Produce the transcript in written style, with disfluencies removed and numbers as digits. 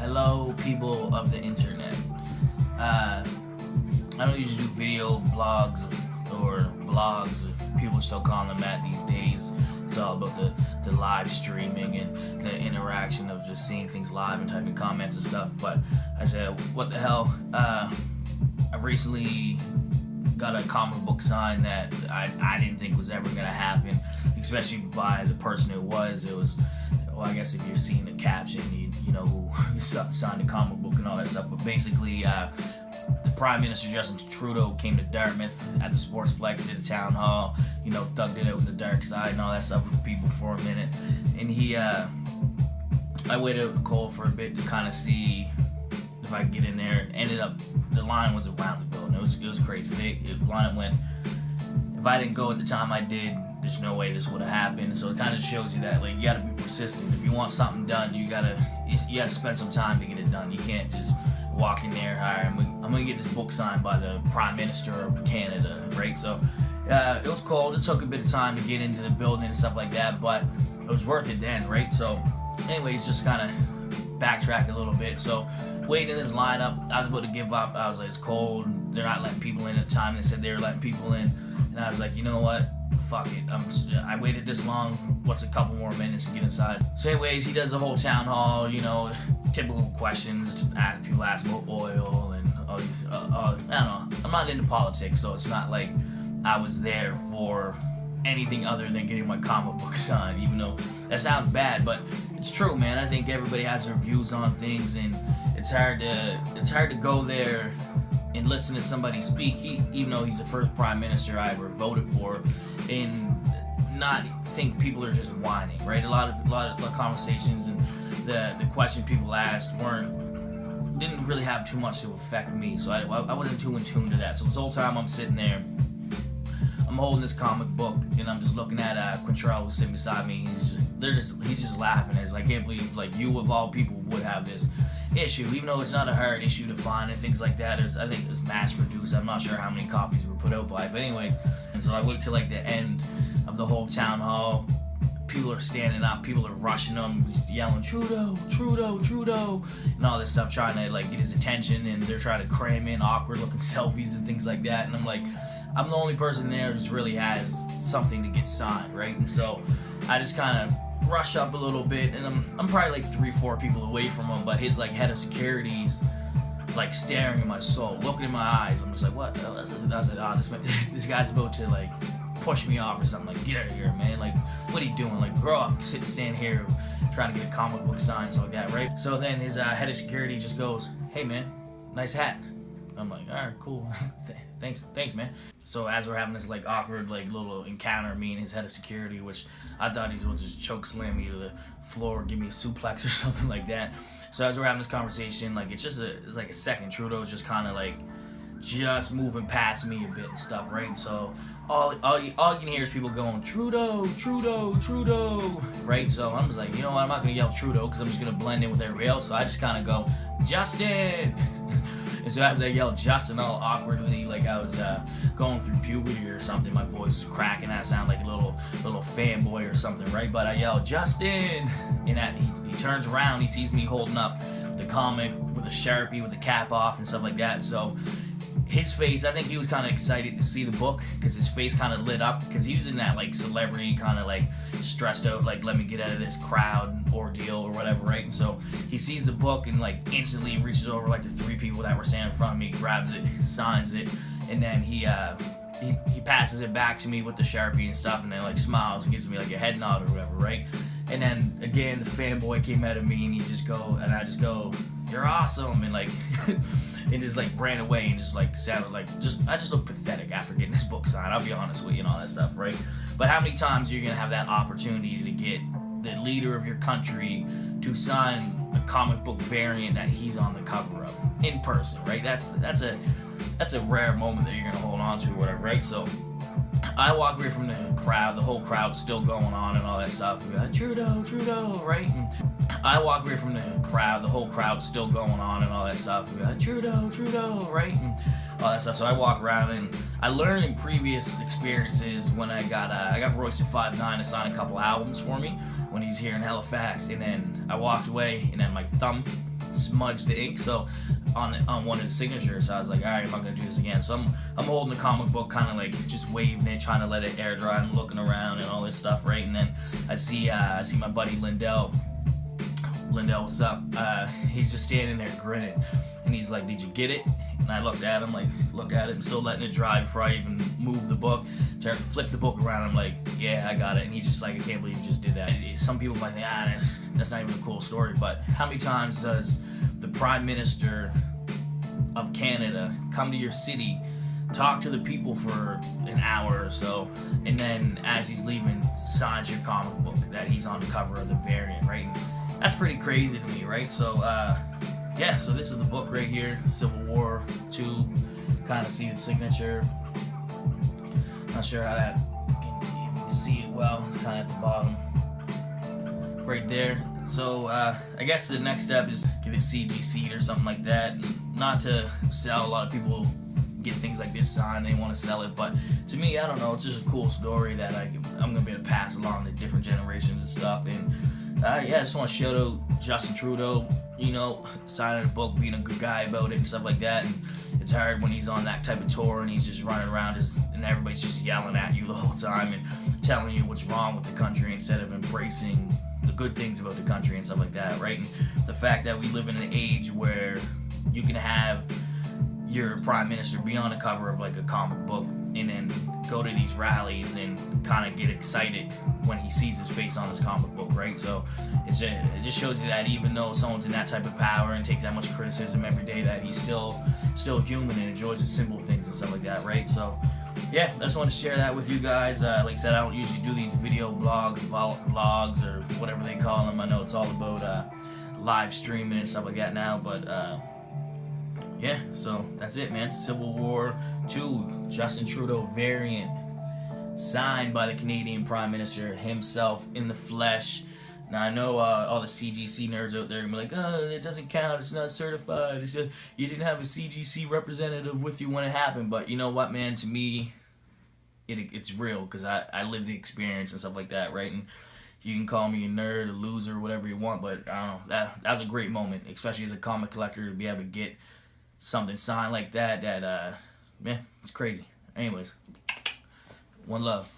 Hello, people of the internet. I don't usually do video blogs or vlogs, if people still calling them that these days. It's all about the live streaming and the interaction of just seeing things live and typing comments and stuff. But I said, what the hell? I recently got a comic book signed that I didn't think was ever gonna happen, especially by the person it was. It was, well, I guess if you're seeing the caption, you know who signed the comic book and all that stuff. But basically, the Prime Minister Justin Trudeau came to Dartmouth at the Sportsplex, did a town hall, thugged it out with the dark side and all that stuff with people for a minute. And I waited out in the cold for a bit to kind of see if I could get in there. Ended up, the line was around the building. It was crazy. The line went, if I didn't go at the time I did, there's no way this would have happened. So it kind of shows you that, like, you gotta be persistent. If you want something done, you gotta spend some time to get it done. You can't just walk in there, all right, I'm gonna get this book signed by the Prime Minister of Canada, right? So it was cold. It took a bit of time to get into the building and stuff like that, but it was worth it then, right? So anyways, just kind of backtrack a little bit. So waiting in this lineup, I was about to give up. I was like, it's cold, they're not letting people in at the time. They said they were letting people in, and I was like, you know what, fuck it, I waited this long, what's a couple more minutes to get inside? So anyways, he does the whole town hall, typical questions. People ask about oil and all these, I don't know, I'm not into politics, so it's not like I was there for anything other than getting my comic book signed, even though that sounds bad, but it's true, man. I think everybody has their views on things, and it's hard to go there and listen to somebody speak, even though he's the first prime minister I ever voted for, and not think people are just whining, right? A lot of conversations and the questions people asked didn't really have too much to affect me, so I wasn't too in tune to that. So this whole time I'm sitting there, I'm holding this comic book, and I'm just looking at Quintrell, who's sitting beside me. He's just laughing. It's like, I can't believe, like, you of all people would have this issue, even though it's not a hard issue to find and things like that. I think it was mass produced. I'm not sure how many copies were put out by, but anyways. And so I wait till like the end of the whole town hall. People are standing up, people are rushing him, yelling, Trudeau, Trudeau, Trudeau, and all this stuff, trying to like get his attention, and they're trying to cram in awkward looking selfies and things like that. And I'm like, I'm the only person there who really has something to get signed, right? And so I just kind of rush up a little bit, and I'm probably like 3-4 people away from him, but his like head of security's like staring at my soul, looking in my eyes. I'm just like, what? I was like, oh, this guy's about to like push me off or something. Like, get out of here, man. Like, what are you doing? Like, grow up, stand here trying to get a comic book signed, stuff like that, right? So then his head of security just goes, hey man, nice hat. I'm like, all right, cool. Thanks, man. So as we're having this like awkward like little encounter, me and his head of security, which I thought he was going to just choke slam me to the floor, give me a suplex or something like that. So as we're having this conversation, like it's like a second. Trudeau's just kind of like just moving past me a bit and stuff, right? So all you can hear is people going, Trudeau, Trudeau, Trudeau, right? So I'm just like, you know what, I'm not gonna yell Trudeau because I'm just gonna blend in with everybody else. So I just kind of go, Justin. And so as I yelled Justin, all awkwardly, like I was going through puberty or something, my voice was cracking. I sound like a little fanboy or something, right? But I yelled Justin, and he turns around, he sees me holding up the comic with a Sharpie with the cap off and stuff like that. So his face, I think he was kind of excited to see the book because his face kind of lit up because he was in that like celebrity kind of like stressed out, like let me get out of this crowd ordeal or whatever, right? And so he sees the book and like instantly reaches over like the 3 people that were standing in front of me, grabs it, signs it, and then he passes it back to me with the Sharpie and stuff, and then like smiles and gives me like a head nod or whatever, right? And then again the fanboy came out of me, and I just go, you're awesome, and like and just like ran away and just like sounded like I just look pathetic after getting this book signed, I'll be honest with you, and all that stuff, right? But how many times are you gonna have that opportunity to get the leader of your country to sign a comic book variant that he's on the cover of in person, right? That's a rare moment that you're gonna hold on to or whatever, right? So I walk away from the crowd, the whole crowd's still going on and all that stuff. We got Trudeau, Trudeau, right? And I walk away from the crowd, the whole crowd's still going on and all that stuff. We got Trudeau, Trudeau, right? And all that stuff. So I walk around, and I learned in previous experiences when I got Royce at 5'9" to sign a couple albums for me when he's here in Halifax, and then I walked away, and then my thumb smudged the ink so on one of the signatures. So I was like, all right, I'm not gonna do this again. So I'm holding the comic book, kind of like just waving it, trying to let it air dry. I'm looking around and all this stuff, right? And then I see my buddy Lindell. Lindell, what's up? He's just standing there grinning, and he's like, did you get it? And I looked at him, like, look at it, and still letting it dry before I even move the book. Trying to flip the book around, I'm like, yeah, I got it. And he's just like, I can't believe you just did that. Some people might think, that's not even a cool story, but how many times does the Prime Minister of Canada come to your city, talk to the people for an hour or so, and then as he's leaving, signs your comic book that he's on the cover of the variant, right? And that's pretty crazy to me, right? So, yeah, so this is the book right here, Civil War II. Kind of see the signature. Not sure how that, you can see it well. It's kind of at the bottom, right there. So I guess the next step is get it CGC'd or something like that. Not to sell, a lot of people get things like this signed, they want to sell it, but to me, I don't know, it's just a cool story that I'm gonna be able to pass along to different generations and stuff. And yeah, I just want to shout out Justin Trudeau, you know, signing a book, being a good guy about it and stuff like that. And it's hard when he's on that type of tour and he's just running around and everybody's just yelling at you the whole time and telling you what's wrong with the country instead of embracing the good things about the country and stuff like that, right? And the fact that we live in an age where you can have your prime minister be on the cover of like a comic book and then go to these rallies and kind of get excited when he sees his face on his comic book, right? So it just shows you that even though someone's in that type of power and takes that much criticism every day, that he's still human and enjoys the simple things and stuff like that, right? So yeah, I just want to share that with you guys. Like I said, I don't usually do these video blogs, vlogs, or whatever they call them. I know it's all about live streaming and stuff like that now, but yeah, so that's it, man. Civil War II, Justin Trudeau variant, signed by the Canadian Prime Minister himself in the flesh. Now, I know all the CGC nerds out there are going to be like, oh, it doesn't count, it's not certified, you didn't have a CGC representative with you when it happened. But you know what, man, to me, it's real, because I live the experience and stuff like that, right? And you can call me a nerd, a loser, whatever you want, but I don't know, that was a great moment, especially as a comic collector, to be able to get something signed like that, man, it's crazy. Anyways, one love.